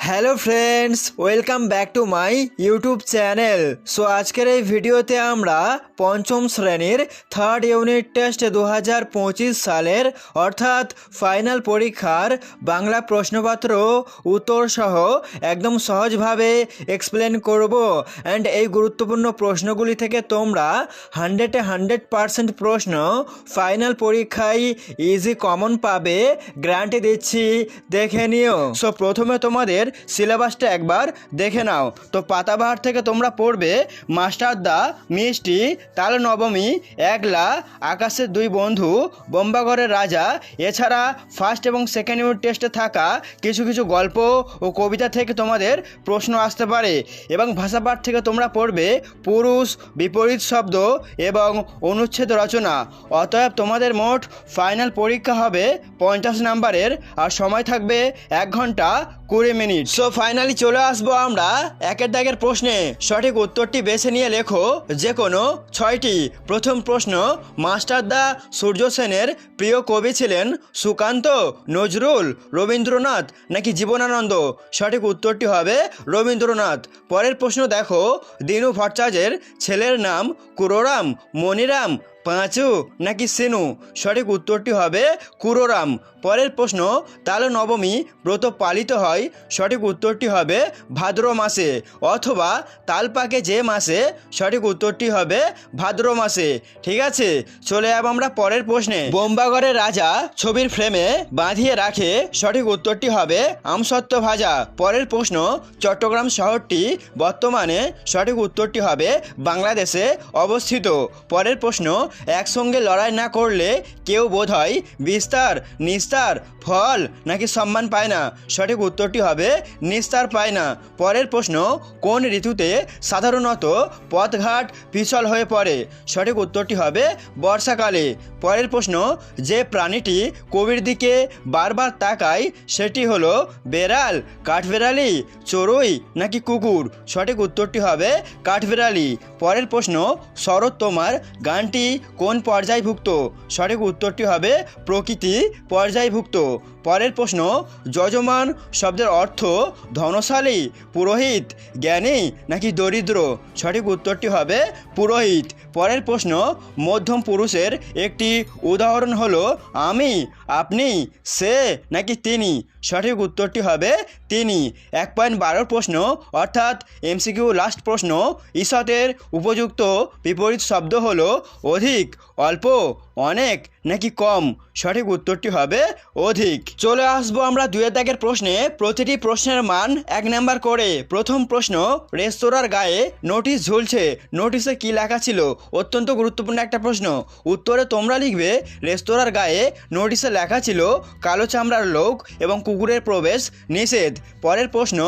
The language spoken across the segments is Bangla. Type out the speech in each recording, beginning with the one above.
Hello friends, welcome back to my YouTube channel. So আজকের এই ভিডিওতে আমরা পঞ্চম শ্রেণীর থার্ড ইউনিট টেস্ট 2025 সালের অর্থাৎ ফাইনাল পরীক্ষার বাংলা প্রশ্নপত্র উত্তর সহ একদম সহজভাবে এক্সপ্লেন করব। অ্যান্ড এই গুরুত্বপূর্ণ প্রশ্নগুলি থেকে তোমরা 100% প্রশ্ন ফাইনাল পরীক্ষায় ইজি কমন পাবে, গ্যারান্টি দিচ্ছি। দেখে নিও। সো প্রথমে তোমাদের সিলেবাসটা একবার দেখে নাও। তো পাতাবাহার থেকে তোমরা পড়বে মাস্টারদা, মিষ্টি, তাল নবমী, একলা, আকাশের দুই বন্ধু, বোম্বাগড়ের রাজা। এছাড়া ফার্স্ট এবং সেকেন্ড ইউনিট টেস্টে থাকা কিছু কিছু গল্প ও কবিতা থেকে তোমাদের প্রশ্ন আসতে পারে। এবং ভাষাপাঠ থেকে তোমরা পড়বে পুরুষ, বিপরীত শব্দ এবং অনুচ্ছেদ রচনা। অতএব তোমাদের মোট ফাইনাল পরীক্ষা হবে 50 নাম্বারের, আর সময় থাকবে 1 ঘন্টা 20 মিনিট। সো ফাইনালি চলে আসবো আমরা একের দাগের প্রশ্নে। সঠিক উত্তরটি বেছে নিয়ে লেখো যে কোনো 6টি। প্রথম প্রশ্ন, মাস্টারদা সূর্য সেনের প্রিয় কবি ছিলেন সুকান্ত, নজরুল, রবীন্দ্রনাথ নাকি জীবনানন্দ? সঠিক উত্তরটি হবে রবীন্দ্রনাথ। পরের প্রশ্ন দেখো, দীনু ভট্টাচার্যের ছেলের নাম কুরোরাম, মনিরাম, পাঁচু নাকি সিনু? সঠিক উত্তরটি হবে কুরোরাম। পরের প্রশ্ন, তাল নবমী ব্রত পালিত হয়। সঠিক উত্তরটি হবে ভাদ্র মাসে অথবা তাল পাকে যে মাসে। সঠিক উত্তরটি হবে ভাদ্র মাসে। ঠিক আছে, চলে যাব আমরা পরের প্রশ্নে। বোম্বাগড়ের রাজা ছবির ফ্রেমে বাঁধিয়ে রাখে। সঠিক উত্তরটি হবে আমসত্ত্ব ভাজা। পরের প্রশ্ন, চট্টগ্রাম শহরটি বর্তমানে। সঠিক উত্তরটি হবে বাংলাদেশে অবস্থিত। পরের প্রশ্ন, একসঙ্গে লড়াই না করলে কেউ বোধ হয় বিস্তার, নিস্তার, ফল নাকি সম্মান পায় না? সঠিক উত্তরটি হবে নিস্তার পায় না। পরের প্রশ্ন, কোন ঋতুতে সাধারণত পথঘাট পিছল হয়ে পড়ে? সঠিক উত্তরটি হবে বর্ষাকালে। পরের প্রশ্ন, যে প্রাণীটি কবির দিকে বারবার তাকায় সেটি হলো বেড়াল, কাঠবেড়ালি, চড়ুই নাকি কুকুর? সঠিক উত্তরটি হবে কাঠবেড়ালি। পরের প্রশ্ন, শরৎ তোমার গানটি কোন পর্যায়ভুক্ত? সঠিক উত্তরটি হবে প্রকৃতি পর্যায়ভুক্ত। পরের প্রশ্ন, যজমান শব্দের অর্থ ধনশালী, পুরোহিত, জ্ঞানী নাকি দরিদ্র? সঠিক উত্তরটি হবে পুরোহিত। পরের প্রশ্ন, মধ্যম পুরুষের একটি উদাহরণ হলো আমি, আপনি, সে নাকি তিনি? সঠিক উত্তরটি হবে তিনি। 1.12 প্রশ্ন অর্থাৎ এমসিকিউ লাস্ট প্রশ্ন, ঈষতের উপযুক্ত বিপরীত শব্দ হলো অধিক, অল্প, অনেক নাকি কম? সঠিক উত্তরটি হবে অধিক। চলে আসবো আমরা 2 দাগের প্রশ্নে। প্রতিটি প্রশ্নের মান 1 নাম্বার করে। প্রথম প্রশ্ন, রেস্তোরাঁর গায়ে নোটিশ ঝুলছে, নোটিশে কি লেখা ছিল? অত্যন্ত গুরুত্বপূর্ণ একটা প্রশ্ন। উত্তরে তোমরা লিখবে রেস্তোরাঁর গায়ে নোটিশে লেখা ছিল কালো চামড়ার লোক এবং কুকুরের প্রবেশ নিষেধ। পরের প্রশ্ন,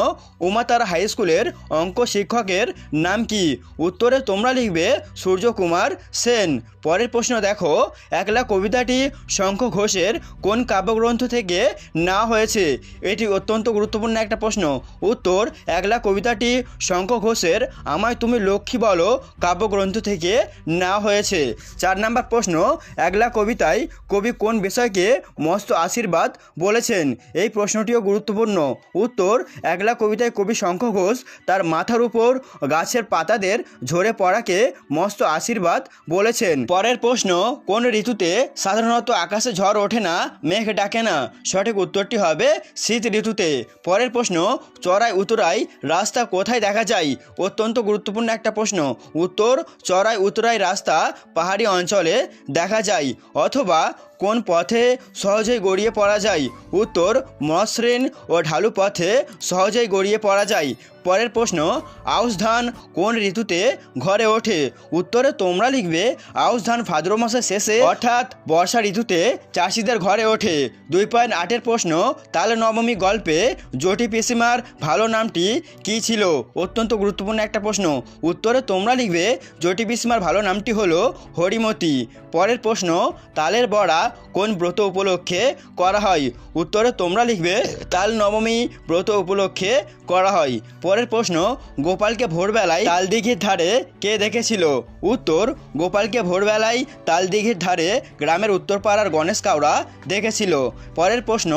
উমাতারা হাই স্কুলের অঙ্ক শিক্ষকের নাম কি? উত্তরে তোমরা লিখবে সূর্যকুমার সেন। পরের প্রশ্ন দেখো, একলা কবিতাটি শঙ্খ ঘোষের কোন কাব্যগ্রন্থ থেকে নেওয়া হয়েছে? এটি অত্যন্ত গুরুত্বপূর্ণ একটা প্রশ্ন। উত্তর, একলা কবিতাটি শঙ্খ ঘোষের আমায় তুমি লক্ষ্মী বলো কাব্যগ্রন্থ থেকে নেওয়া হয়েছে। 4 নাম্বার প্রশ্ন, একলা কবিতায় কবি কোন বিষয়কে মস্ত আশীর্বাদ বলেছেন? এই প্রশ্নটিও গুরুত্বপূর্ণ। উত্তর, একলা কবিতায় কবি শঙ্খ ঘোষ তার মাথার উপর গাছের পাতাদের ঝরে পড়াকে মস্ত আশীর্বাদ বলেছেন। পরের প্রশ্ন, কোন ঋতুতে সাধারণত আকাশে ঝড় ওঠে না, মেঘ ডাকে না? সঠিক উত্তরটি হবে শীত ঋতুতে। পরের প্রশ্ন, চড়াই উতরাই রাস্তা কোথায় দেখা যায়? অত্যন্ত গুরুত্বপূর্ণ একটা প্রশ্ন। উত্তর, চড়াই উতরাই রাস্তা পাহাড়ি অঞ্চলে দেখা যায়। অথবা কোন পথে সহজেই গড়িয়ে পড়া যায়? উত্তর, মসৃণ ও ঢালু পথে সহজেই গড়িয়ে পড়া যায়। পরের প্রশ্ন, আউশ ধান কোন ঋতুতে ঘরে ওঠে? উত্তরে তোমরা লিখবে আউশ ধান ভাদ্র মাসের শেষে অর্থাৎ বর্ষা ঋতুতে চাষিদের ঘরে ওঠে। 2.8 প্রশ্ন, তাল নবমী গল্পে জটি পিসিমার ভালো নামটি কী ছিল? অত্যন্ত গুরুত্বপূর্ণ একটা প্রশ্ন। উত্তরে তোমরা লিখবে জটি পিসিমার ভালো নামটি হলো হরিমতি। পরের প্রশ্ন, তালের বড়া কোন ব্রত উপলক্ষে করা হয়? উত্তরে তোমরা লিখবে তাল নবমী ব্রত উপলক্ষে করা হয়। পরের প্রশ্ন, গোপালকে ভোরবেলায় তালদিঘির ধারে কে দেখেছিল? উত্তর, গোপালকে ভোরবেলায় তালদিঘির ধারে গ্রামের উত্তরপাড়ার গণেশ কাউরা দেখেছিল। পরের প্রশ্ন,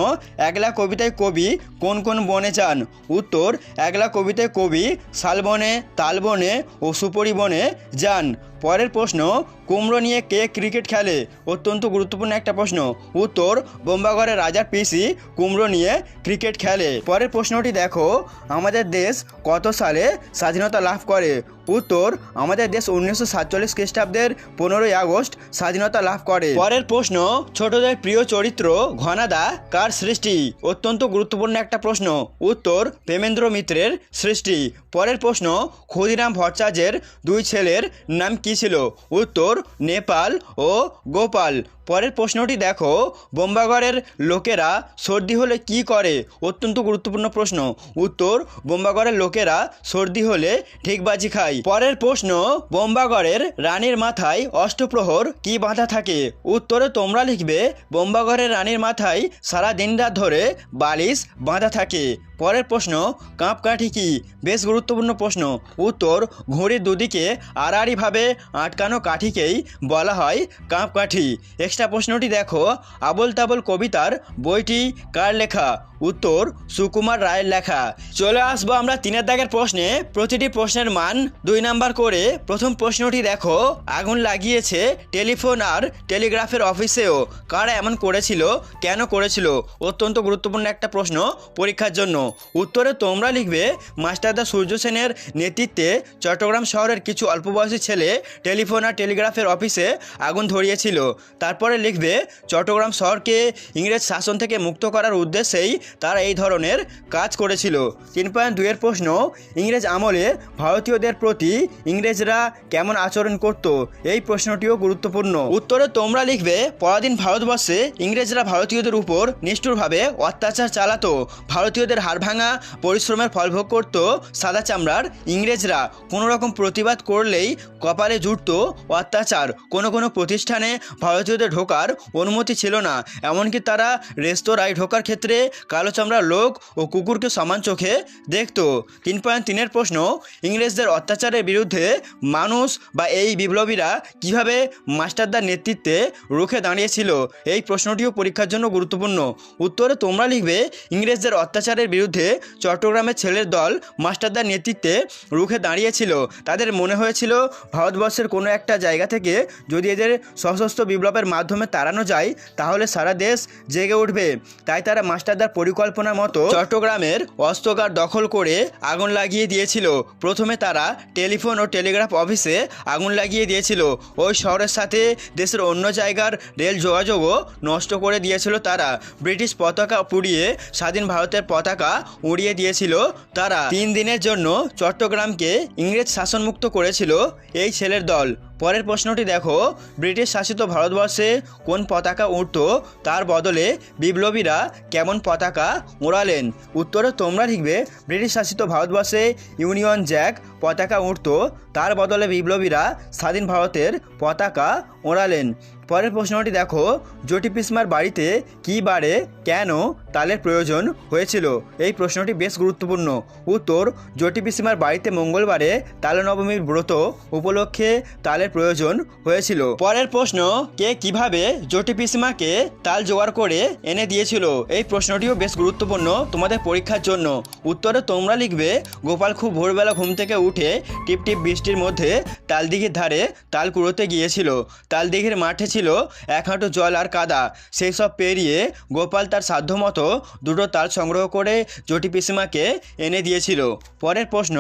একলা কবিতায় কবি কোন কোন বনে যান? উত্তর, একলা কবিতায় কবি শালবনে, তালবনে ও সুপরি বনে যান। পরের প্রশ্ন, কুমড়ো নিয়ে কে ক্রিকেট খেলে? অত্যন্ত গুরুত্বপূর্ণ একটা প্রশ্ন। উত্তর, বোম্বাগড়ের রাজার পিসি কুমড়ো নিয়ে ক্রিকেট খেলে। পরের প্রশ্নটি দেখো, আমাদের দেশ কত সালে স্বাধীনতা লাভ করে? উত্তর, আমাদের দেশ 1947 খ্রিস্টাব্দের 15ই আগস্ট স্বাধীনতা লাভ করে। পরের প্রশ্ন, ছোটদের প্রিয় চরিত্র ঘনাদা কার সৃষ্টি? অত্যন্ত গুরুত্বপূর্ণ একটা প্রশ্ন। উত্তর, প্রেমেন্দ্র মিত্রের সৃষ্টি। পরের প্রশ্ন, ক্ষুদিরাম ভট্টাচার্যের দুই ছেলের নাম কি ছিল? উত্তর, নেপাল ও গোপাল। পরের প্রশ্নটি দেখো, বোম্বাগড়ের লোকেরা সর্দি হলে কি করে? অত্যন্ত গুরুত্বপূর্ণ প্রশ্ন। উত্তর, বোম্বাগড়ের লোকেরা সর্দি হলে ঠিকবাজি খায়। পরের প্রশ্ন, বোম্বাগড়ের রানীর মাথায় অষ্টপ্রহর কি বাঁধা থাকে? উত্তরে তোমরা লিখবে বোম্বাগড়ের রানীর মাথায় সারা দিন রাত ধরে বালিশ বাঁধা থাকে। পরের প্রশ্ন, কাঁপকাঠি কি? বেশ গুরুত্বপূর্ণ প্রশ্ন। উত্তর, ঘড়ির দুদিকে আড়াআড়িভাবে আটকানো কাঠিকেই বলা হয় কাঁপকাঠি। এক্সট্রা প্রশ্নটি দেখো, আবোল তাবোল কবিতার বইটি কার লেখা? উত্তর, সুকুমার রায়ের লেখা। চলে আসবো আমরা 3 দাগের প্রশ্নে। প্রতিটি প্রশ্নের মান 2 নাম্বার করে। প্রথম প্রশ্নটি দেখো, আগুন লাগিয়েছে টেলিফোন আর টেলিগ্রাফের অফিসেও, কারা এমন করেছিল, কেন করেছিল? অত্যন্ত গুরুত্বপূর্ণ একটা প্রশ্ন পরীক্ষার জন্য। উত্তরে তোমরা লিখবে মাস্টারদা সূর্য সেনের নেতৃত্বে চট্টগ্রাম শহরের কিছু অল্পবয়সী ছেলে টেলিফোন আর টেলিগ্রাফের অফিসে আগুন ধরিয়েছিল। তারপরে লিখবে চট্টগ্রাম শহরকে ইংরেজ শাসন থেকে মুক্ত করার উদ্দেশ্যেই তারা এই ধরনের কাজ করেছিল। 3.2 এর প্রশ্ন, ইংরেজ আমলে ভারতীয়দের প্রতি ইংরেজরা কেমন আচরণ করত? এই প্রশ্নটিও গুরুত্বপূর্ণ। উত্তরে তোমরা লিখবে পরাধীন ভারতবর্ষে ইংরেজরা ভারতীয়দের উপর নিষ্ঠুরভাবে অত্যাচার চালাতো। ভারতীয়দের হাড়ভাঙা পরিশ্রমের ফলভোগ করত সাদা চামড়ার ইংরেজরা। কোনো রকম প্রতিবাদ করলেই কপালে জুটত অত্যাচার। কোনো কোনো প্রতিষ্ঠানে ভারতীয়দের ঢোকার অনুমতি ছিল না, এমনকি তারা রেস্তোরাঁয় ঢোকার ক্ষেত্রে কালো চামড়ার লোক ও কুকুরকে সমান চোখে দেখত। 3.3 এর প্রশ্ন, ইংরেজদের অত্যাচারের বিরুদ্ধে মানুষ বা এই বিপ্লবীরা কিভাবে মাস্টারদার নেতৃত্বে রুখে দাঁড়িয়েছিল? এই প্রশ্নটিও পরীক্ষার জন্য গুরুত্বপূর্ণ। উত্তরে তোমরা লিখবে ইংরেজদের অত্যাচারের বিরুদ্ধে চট্টগ্রামের ছেলের দল মাস্টারদার নেতৃত্বে রুখে দাঁড়িয়েছিল। তাদের মনে হয়েছিল ভারতবর্ষের কোনো একটা জায়গা থেকে যদি এদের সশস্ত্র বিপ্লবের মাধ্যমে তাড়ানো যায় তাহলে সারা দেশ জেগে উঠবে। তাই তারা মাস্টারদার পরিকল্পনা মতো চট্টগ্রামের অস্ত্রাগার দখল করে আগুন লাগিয়ে দিয়েছিল। প্রথমে তারা টেলিফোন ও টেলিগ্রাফ অফিসে আগুন লাগিয়ে দিয়েছিল। ওই শহরের সাথে দেশের অন্য জায়গার রেল যোগাযোগও নষ্ট করে দিয়েছিল তারা। ব্রিটিশ পতাকা পুড়িয়ে স্বাধীন ভারতের পতাকা উড়িয়ে দিয়েছিল তারা। 3 দিনের জন্য চট্টগ্রামকে ইংরেজ শাসনমুক্ত করেছিল এই ছেলের দল। পরের প্রশ্নটি দেখো, ব্রিটিশ শাসিত ভারতবর্ষে কোন পতাকা উড়ত, তার বদলে বিপ্লবীরা কেমন পতাকা ওড়ালেন? উত্তরে তোমরা লিখবে ব্রিটিশ শাসিত ভারতবর্ষে ইউনিয়ন জ্যাক পতাকা উড়ত, তার বদলে বিপ্লবীরা স্বাধীন ভারতের পতাকা ওড়ালেন। পরের প্রশ্নটি দেখো, জটি পিসমার বাড়িতে কী বারে কেন তালের প্রয়োজন হয়েছিল? এই প্রশ্নটি বেশ গুরুত্বপূর্ণ। উত্তর, জটি পিসমার বাড়িতে মঙ্গলবারে তাল নবমীর ব্রত উপলক্ষে তালের প্রয়োজন হয়েছিল। পরের প্রশ্ন, কে কিভাবে জটি পিসমাকে তাল জোগাড় করে এনে দিয়েছিল? এই প্রশ্নটিও বেশ গুরুত্বপূর্ণ তোমাদের পরীক্ষার জন্য। উত্তরে তোমরা লিখবে গোপাল খুব ভোরবেলা ঘুম থেকে উঠে টিপটিপ বৃষ্টির মধ্যে তালদিঘির ধারে তাল কুড়োতে গিয়েছিল। তালদিঘির মাঠে ছিল 1 হাঁটু জল আর কাদা। সেই সব পেরিয়ে গোপাল তার সাধ্যমতো 2টো তাল সংগ্রহ করে জটি পিসিমাকে এনে দিয়েছিল। পরের প্রশ্ন,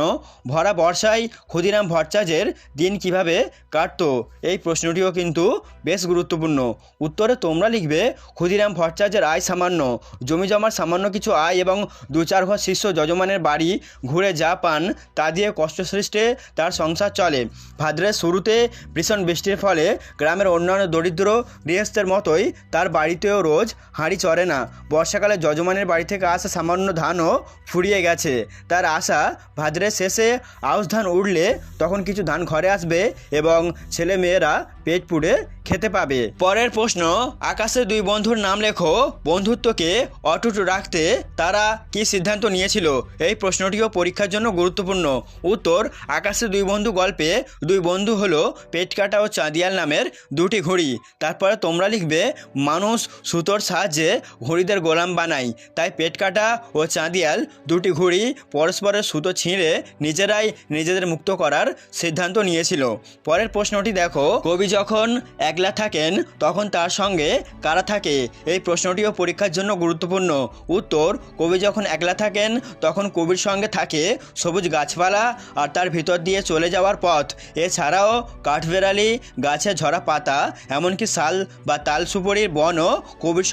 ভরা বর্ষায় ক্ষুদিরাম ভট্টাচার্যের দিন কিভাবে কাটতো? এই প্রশ্নটিও কিন্তু বেশ গুরুত্বপূর্ণ। উত্তরে তোমরা লিখবে ক্ষুদিরাম ভট্টাচার্যের আয় সামান্য, জমি জমার সামান্য কিছু আয় এবং 2-4 ঘর শিষ্য যজমানের বাড়ি ঘুরে যা পান তা দিয়ে কষ্টসৃষ্টে তার সংসার চলে। ভাদ্রের শুরুতে ভীষণ বৃষ্টির ফলে গ্রামের অন্যান্য দরিদ্র গৃহস্থের মতোই তার বাড়িতেও রোজ হাঁড়ি চড়ে না। বর্ষাকালে যজমানের বাড়ি থেকে আসা সামান্য ধানও ফুরিয়ে গেছে। তার আশা ভাদ্রের শেষে আউশ ধান উঠলে তখন কিছু ধান ঘরে আসবে এবং ছেলে মেয়েরা পেট পুড়ে খেতে পাবে। পরের প্রশ্ন, আকাশের দুই বন্ধুর নাম লেখো। বন্ধুত্বকে অটুট রাখতে তারা কি সিদ্ধান্ত নিয়েছিল? এই প্রশ্নটিও পরীক্ষার জন্য গুরুত্বপূর্ণ। উত্তর, আকাশের দুই বন্ধু গল্পে দুই বন্ধু হলো পেটকাটা ও চাঁদিয়াল নামের দুটি ঘুড়ি। তারপরে তোমরা লিখবে, মানুষ সুতোর সাহায্যে ঘুড়িদের গোলাম বানায়, তাই পেটকাটা ও চাঁদিয়াল দুটি ঘুড়ি পরস্পরের সুতো ছিঁড়ে নিজেরাই নিজেদের মুক্ত করার সিদ্ধান্ত নিয়েছিল। পরের প্রশ্নটি দেখো, কবি যখন একলা থাকেন তখন তার সঙ্গে কারা থাকে? এই প্রশ্নটিও পরীক্ষার জন্য গুরুত্বপূর্ণ। উত্তর, কবি যখন একলা থাকেন তখন কবির সঙ্গে থাকে সবুজ গাছপালা আর তার ভিতর দিয়ে চলে যাওয়ার পথ। এছাড়াও কাঠবেড়ালি, গাছে ঝরা পাতা, এমনকি শাল বা তাল সুপরির বনও কবির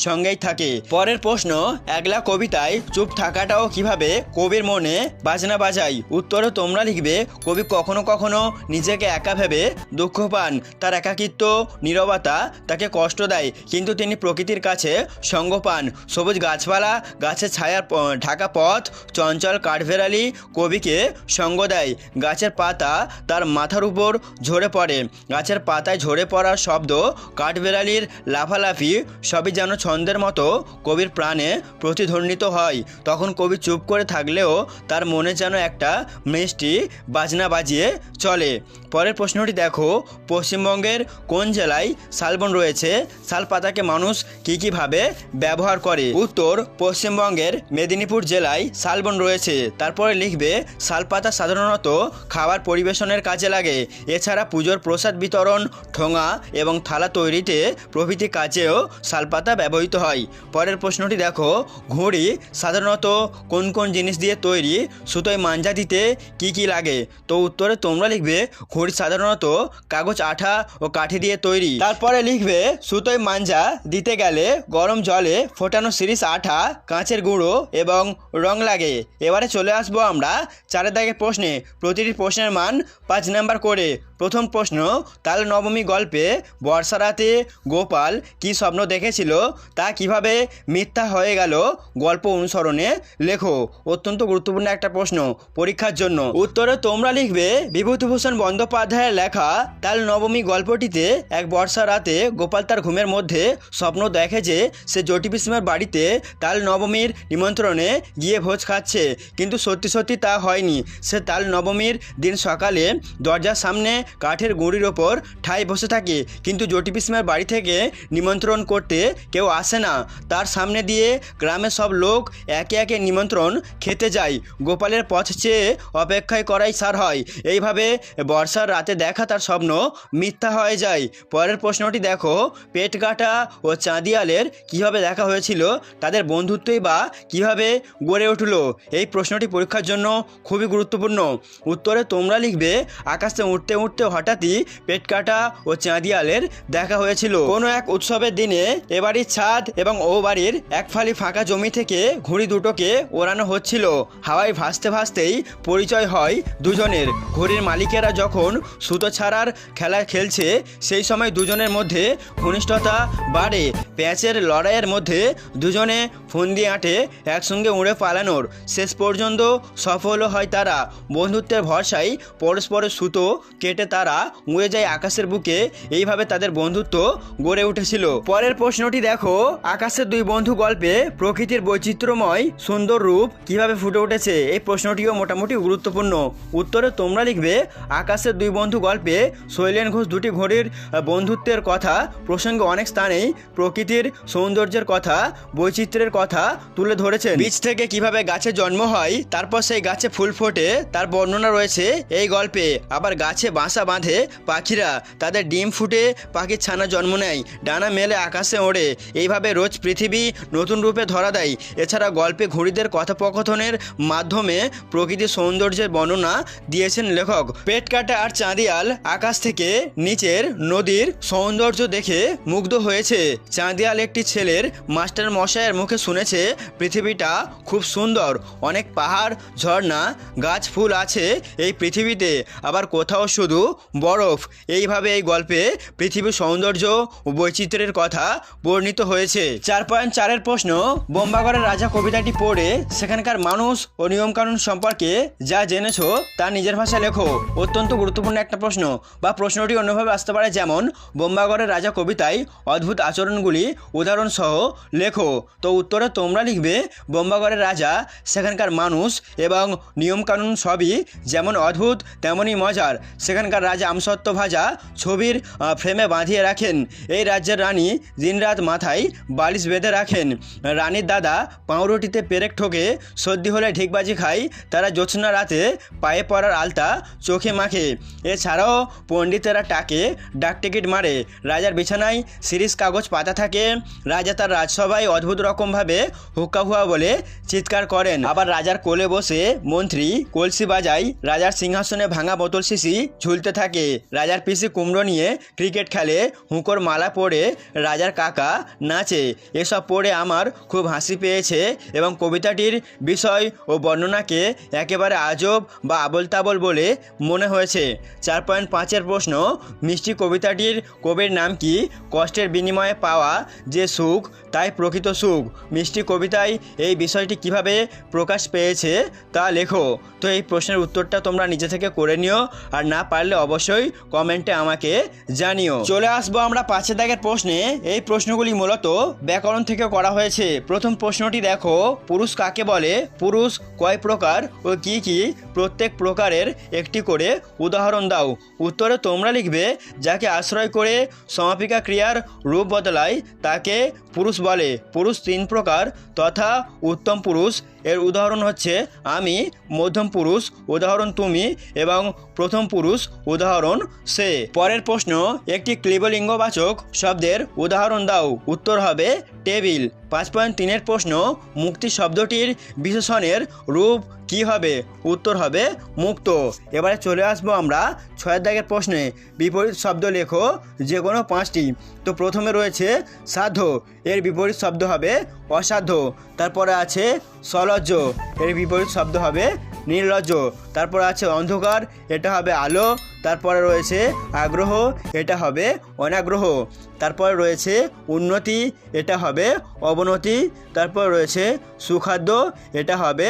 সঙ্গেই থাকে। পরের প্রশ্ন, একলা কবিতায় চুপ থাকাটাও কিভাবে কবির মনে বাজনা বাজায়? উত্তরে তোমরা লিখবে, কবি কখনো কখনো নিজেকে একা ভেবে দুঃখ পান। তার একাকিত্ব, নীরবতা তাকে কষ্ট দেয়, কিন্তু তিনি প্রকৃতির কাছে সঙ্গ পান। সবুজ গাছপালা, গাছের ছায়ার ঢাকা পথ, চঞ্চল কাঠবেড়ালি কবিকে সঙ্গ দেয়। গাছের পাতা তার মাথার উপর ঝরে পড়ে, গাছের পাতায় ঝরে পড়ার শব্দ, কাঠবেড়ালির লাফালাফি সবই যেন ছন্দের মতো কবির প্রাণে প্রতিধ্বনিত হয়। তখন কবি চুপ করে থাকলেও তার মনে যেন একটা মিষ্টি বাজনা বাজিয়ে চলে। পরের প্রশ্নটি দেখো, পশ্চিমবঙ্গের কোন জেলায় শালবন রয়েছে? শাল পাতাকে মানুষ কীভাবে ব্যবহার করে? উত্তর, পশ্চিমবঙ্গের মেদিনীপুর জেলায় শালবন রয়েছে। তারপরে লিখবে, শালপাতা সাধারণত খাবার পরিবেশনের কাজে লাগে। এছাড়া পুজোর প্রসাদ বিতরণ, ঠোঙা এবং থালা তৈরিতে প্রভৃতি কাজেও শালপাতা ব্যবহৃত হয়। পরের প্রশ্নটি দেখো, ঘুড়ি সাধারণত কোন কোন জিনিস দিয়ে তৈরি? সুতোয় মাঞ্জা দিতে কি লাগে? তো উত্তরে তোমরা লিখবে, ঘুড়ি সাধারণত কাগজ, আঠা ও কাঠি দিয়ে তৈরি। তারপরে লিখবে, সুতোয় মাঞ্জা দিতে গেলে গরম জলে ফোটানো সিরিজ আঠা, কাঁচের গুঁড়ো এবং রং লাগে। এবারে চলে আসবো আমরা 4 দাগের প্রশ্নে। প্রতিটি প্রশ্নের মান 5 নাম্বার করে। প্রথম প্রশ্ন, তাল নবমী গল্পে বর্ষা রাতে গোপাল কি স্বপ্ন দেখেছিল তা কিভাবে মিথ্যা হয়ে গেল? গল্প অনুসরণে লেখো। অত্যন্ত গুরুত্বপূর্ণ একটা প্রশ্ন পরীক্ষার জন্য। উত্তরে তোমরা লিখবে, বিভূতিভূষণ বন্দ্যোপাধ্যায়ের লেখা তাল নবমী গল্পটিতে এক বর্ষা রাতে গোপাল তার ঘুমের মধ্যে স্বপ্ন দেখে যে সে জটি পিসিমার বাড়িতে তাল নবমীর নিমন্ত্রণে গিয়ে ভোজ খাচ্ছে, কিন্তু সত্যি সত্যি তা হয়নি। সে তাল নবমীর দিন সকালে দরজার সামনে কাঠের গুঁড়ির ওপর ঠায় বসে থাকে, কিন্তু জটি পিসিমার বাড়ি থেকে নিমন্ত্রণ করতে কেউ আসে না। তার সামনে দিয়ে গ্রামের সব লোক একে একে নিমন্ত্রণ খেতে যায়। গোপালের পথ চেয়ে অপেক্ষায় করাই সার হয়। এইভাবে বর্ষার রাতে দেখা তার স্বপ্ন মিথ্যা হয়ে যায়। পরের প্রশ্নটি দেখো, পেটকাটা ও চাঁদিয়ালের কিভাবে দেখা হয়েছিল? তাদের বন্ধুত্বই বা কিভাবে গড়ে উঠল? এই প্রশ্নটি পরীক্ষার জন্য খুবই গুরুত্বপূর্ণ। উত্তরে তোমরা লিখবে, আকাশে উঠতে উঠতে হঠাৎই পেটকাটা ও চাঁদিয়ালের দেখা হয়েছিল। কোনো এক উৎসবের দিনে এ বাড়ির ছাদ এবং ও বাড়ির এক ফালি ফাঁকা জমি থেকে ঘুড়ি দুটোকে ওড়ানো হচ্ছিল। হাওয়ায় ভাসতে ভাসতেই পরিচয় হয় দুজনের। ঘুড়ির মালিকেরা যখন সুতো ছাড়ার খেলা খেলছে, সেই সময় দুজনের মধ্যে ঘনিষ্ঠতা বাড়ে। প্যাঁচের লড়াইয়ের মধ্যে দুজনে ফন্দি আঁটে একসঙ্গে উড়ে পালানোর। শেষ পর্যন্ত সফল হয় তারা। বন্ধুত্বের ভরসায় পরস্পরের সুতো কেটে তারা উড়ে যায় আকাশের বুকে। এইভাবে তাদের বন্ধুত্ব গড়ে উঠেছিল। পরের প্রশ্নটি দেখো, আকাশের দুই বন্ধু গল্পে প্রকৃতির বৈচিত্র্যময় সুন্দর রূপ কিভাবে ফুটে উঠেছে? এই প্রশ্নটিও মোটামুটি গুরুত্বপূর্ণ। উত্তরে তোমরা লিখবে, আকাশের দুই বন্ধু গল্পে শৈলেন ঘোষ দুটি ঘড়ির বন্ধুত্বের কথা প্রসঙ্গে অনেক স্থানেই প্রকৃতির সৌন্দর্যের কথা, বৈচিত্র্যের কথা তুলে ধরেছেন। বীজ থেকে কিভাবে গাছের জন্ম হয়, তারপর সেই গাছে ফুল ফোটে, তার বর্ণনা রয়েছে এই গল্পে। আবার গাছে বাসা বাঁধে পাখিরা, তাদের ডিম ফুটে পাখির ছানা জন্ম নেয়, ডানা মেলে আকাশে ওড়ে। এইভাবে রোজ পৃথিবী নতুন রূপে ধরা দেয়। এছাড়া গল্পে ঘুড়িদের কথোপকথনের মাধ্যমে প্রকৃতির সৌন্দর্যের বর্ণনা দিয়েছেন লেখক। পেটকাটা আর চাঁদিয়াল আকাশ থেকে নিচের নদীর সৌন্দর্য দেখে মুগ্ধ হয়েছে। চাঁদিয়াল একটি ছেলের মাস্টার মশাইয়ের মুখে শুনেছে পৃথিবীটা খুব সুন্দর, অনেক পাহাড়, ঝর্ণা, গাছ, ফুল আছে এই পৃথিবীতে, আবার কোথাও শুধু বরফ। এইভাবে এই গল্পে পৃথিবীর সৌন্দর্য ও বৈচিত্র্যের কথা বর্ণিত হয়েছে। 4.4 প্রশ্ন, বোম্বাগড়ের রাজা কবিতাটি পড়ে সেখানকার মানুষ ও নিয়মকানুন সম্পর্কে যা জেনেছো তা নিজের ভাষায় লেখো। অত্যন্ত গুরুত্বপূর্ণ একটা প্রশ্ন বা প্রশ্ন প্রশ্নটি অন্যভাবে আসতে পারে, যেমন বোম্বাগড়ের রাজা কবিতায় অদ্ভুত আচরণগুলি উদাহরণসহ লেখো। তো উত্তরে তোমরা লিখবে বোম্বাগড়ের রাজা, সেখানকার মানুষ এবং নিয়মকানুন সবই যেমন অদ্ভুত তেমনই মজার। সেখানকার রাজা আমসত্ত্ব ভাজা ছবির ফ্রেমে বাঁধিয়ে রাখেন। এই রাজ্যের রানী দিনরাত মাথায় বালিশ বেঁধে রাখেন। রানীর দাদা পাউরুটিতে পেরেক ঠোকে, সর্দি হলে ঢিকবাজি খায়। তারা জ্যোৎস্না রাতে পায়ে পড়ার আলতা চোখে মাখে। এছাড়াও পণ্ডিতেরা টাকে ডাকটিকিট মারে। রাজার বিছানায় সিরিজ কাগজ পাতা থাকে। রাজা তার রাজসভায় অদ্ভুত রকমভাবে হুক্কা হুয়া বলে চিৎকার করেন। আবার রাজার কোলে বসে মন্ত্রী কলসি বাজায়। রাজার সিংহাসনে ভাঙা বোতল শিশি ঝুলতে থাকে। রাজার পিসি কুমড়ো নিয়ে ক্রিকেট খেলে। হুঁকোর মালা পরে রাজার কাকা নাচে। এসব পড়ে আমার খুব হাসি পেয়েছে এবং কবিতাটির বিষয় ও বর্ণনাকে একেবারে আজব বা আবোল তাবোল বলে মনে হয়েছে। 4.5-এর প্রশ্ন, মিষ্টি কবিতাটির কবির নাম কি? কষ্টের বিনিময়ে পাওয়া যে সুখ তাই প্রকৃত সুখ। মিষ্টি কবিতায় এই বিষয়টি কিভাবে প্রকাশ পেয়েছে তা লেখো। তো এই প্রশ্নের উত্তরটা তোমরা নিজে থেকে করে নিও, আর না পারলে অবশ্যই কমেন্টে আমাকে জানিও। চলে আসবো আমরা 5 দাগের প্রশ্নে। এই প্রশ্নগুলি মূলত ব্যাকরণ থেকে করা হয়েছে। প্রথম প্রশ্নটি দেখো, পুরুষ কাকে বলে? পুরুষ কয় প্রকার ও কি কি? প্রত্যেক প্রকারের একটি করে উদাহরণ দাও। উত্তরে তোমরা লিখবে যাকে আশ্রয় করে সমাপিকা ক্রিয়ার রূপ বদলায় তাকে পুরুষ বলে। পুরুষ 3 প্রকার তথা উত্তম পুরুষ, এর উদাহরণ হচ্ছে আমি, মধ্যম পুরুষ উদাহরণ তুমি এবং প্রথম পুরুষ উদাহরণ সে। পরের প্রশ্ন, একটি ক্লিবলিঙ্গবাচক শব্দের উদাহরণ দাও। উত্তর হবে টেবিল। 5.3-এর প্রশ্ন, মুক্তি শব্দটির বিশেষণের রূপ কি হবে? উত্তর হবে মুক্ত। এবারে চলে আসবো আমরা 6 দাগের প্রশ্নে। বিপরীত শব্দ লেখো, যে কোনো 5টি। তো প্রথমে রয়েছে সাধ্য, এর বিপরীত শব্দ হবে অসাধ্য। তারপরে আছে সলজ্জ, এর বিপরীত শব্দ হবে নির্লজ্জ। তারপর আছে অন্ধকার, এটা হবে আলো। তারপরে রয়েছে আগ্রহ, এটা হবে অনাগ্রহ। তারপরে রয়েছে উন্নতি, এটা হবে অবনতি। তারপর রয়েছে সুখাদ্য, এটা হবে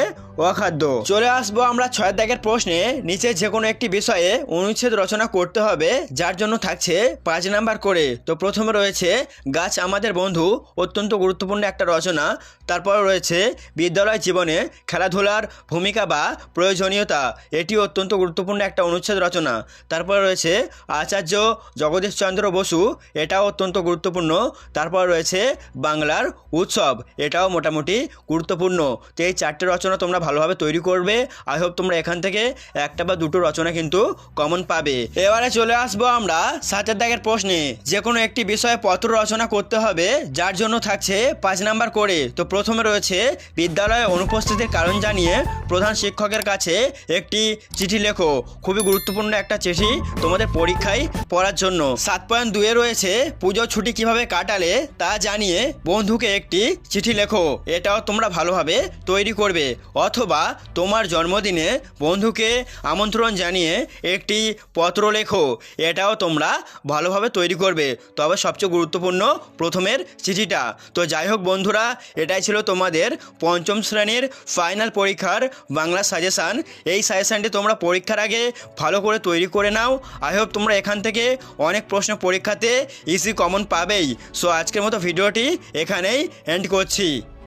অখাদ্য। চলে আসবো আমরা 6 দাগের প্রশ্নে। নিচে যে কোনো একটি বিষয়ে অনুচ্ছেদ রচনা করতে হবে, যার জন্য থাকছে 5 নাম্বার করে। তো প্রথমে রয়েছে গাছ আমাদের বন্ধু, অত্যন্ত গুরুত্বপূর্ণ একটা রচনা। তারপর রয়েছে বিদ্যালয় জীবনে খেলাধুলার ভূমিকা বা প্রয়োজনীয়তা, এটি অত্যন্ত গুরুত্বপূর্ণ একটা অনুচ্ছেদ রচনা। তারপর রয়েছে আচার্য জগদীশচন্দ্র বসু, এটাও অত্যন্ত গুরুত্বপূর্ণ। তারপর রয়েছে বাংলার উৎসব, এটাও মোটামুটি গুরুত্বপূর্ণ। তো এই 4টে রচনা তোমরা ভালোভাবে তৈরি করবে। আই হোপ তোমরা এখান থেকে একটা বা দুটো রচনা কিন্তু কমন পাবে। এবারে চলে আসবো আমরা 7 দাগের প্রশ্নে। যে কোনো একটি বিষয়ে পত্র রচনা করতে হবে, যার জন্য থাকছে 5 নাম্বার করে। তো প্রথমে রয়েছে বিদ্যালয়ে অনুপস্থিতির কারণ জানিয়ে প্রধান শিক্ষকের কাছে একটি চিঠি লেখো। খুবই গুরুত্বপূর্ণ একটা চিঠি তোমাদের পরীক্ষায় পড়ার জন্য। 7.2-এ রয়েছে পুজো ছুটি কিভাবে কাটালে তা জানিয়ে বন্ধুকে একটি চিঠি লেখো। এটাও তোমরা ভালোভাবে তৈরি করবে। অথবা তোমার জন্মদিনে বন্ধুকে আমন্ত্রণ জানিয়ে একটি পত্র লেখো, এটাও তোমরা ভালোভাবে তৈরি করবে। তবে সবচেয়ে গুরুত্বপূর্ণ প্রথমের চিঠিটা। তো যাই হোক বন্ধুরা, এটাই ছিল তোমাদের 5ম শ্রেণীর ফাইনাল পরীক্ষার বাংলা সাজেশান। এই সাজেশানটি তোমরা পরীক্ষার আগে ভালো করে তৈরি করে নাও। আই হোপ তোমরা এখান থেকে অনেক প্রশ্ন পরীক্ষাতে ইজি কমন পাবেই। সো আজকের মতো ভিডিওটি এখানেই এন্ড করছি।